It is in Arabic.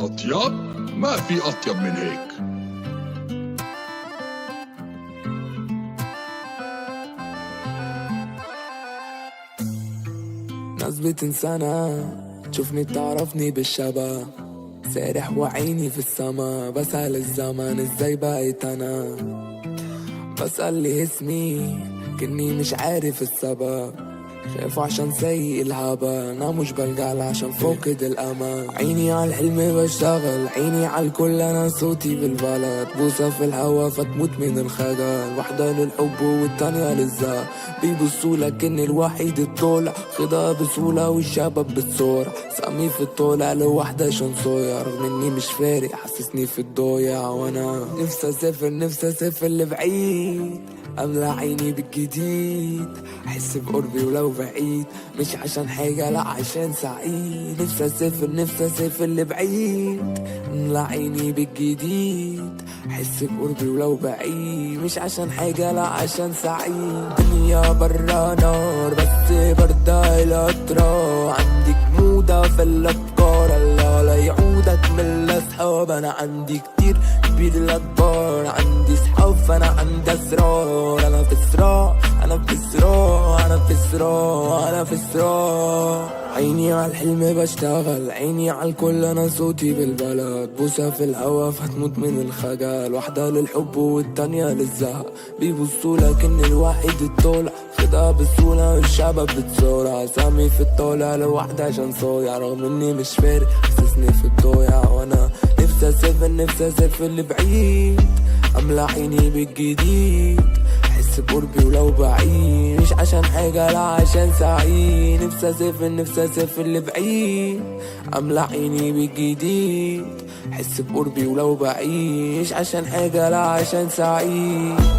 أطيب؟ ما في أطيب من هيك. ناس بتنسانا تشوفني بتعرفني بالشبه، سارح وعيني في السما، بسأل الزمن ازاي بقيت انا، بسأل لي اسمي كني مش عارف السبب، خايف عشان سيء الهبة، انا مش بلقى عشان فوقد الامان، عيني على الحلم بشتغل، عيني على الكل انا صوتي بالبلد، بوسة في الهوا فتموت من الخجل، واحدة للحب والتانية للذات، بيبصولك ان الوحيد الطولع، خدها بسهولة والشباب بتصورة، سامي في الطولع لوحدة شنصوية، رغم اني مش فارق حسسني في الضويع، وانا نفسي اسافر لبعيد، املى عيني بالجديد، احس بقربي ولو بعيد، مش عشان حاجة لا عشان سعيد، نفسي اسافر لبعيد، املى عيني بالجديد، احس بقربي ولو بعيد، مش عشان حاجة لا عشان سعيد، دنيا برا نار بس بردها الأطرار، عندك مودة في الأفكار، الله لا يعودك من الأصحاب، أنا عندي كتير كبير الأكبر، عندي صحاب فأنا عندي أسرار، أنا في صراع أنا في صراع، عيني على الحلم بشتغل، عيني على الكل أنا صوتي بالبلد، بوسة في الهوا فتموت من الخجل، واحدة للحب والتانية للزهق، بيبصولك إن الواحد الطولع، خدها بسهولة والشباب بتصورة، سامي في الطولع لوحدة عشان صويع، رغم إني مش فارق حسسني في الضويع، وأنا نفسي اسافر لبعيد، املى عيني بالجديد، احس بقربي ولو بعيد، مش عشان حاجة لا عشان سعيد، نفسي اسافر لبعيد، املى عيني بالجديد، احس بقربي ولو بعيد، مش عشان حاجة لا عشان سعيد.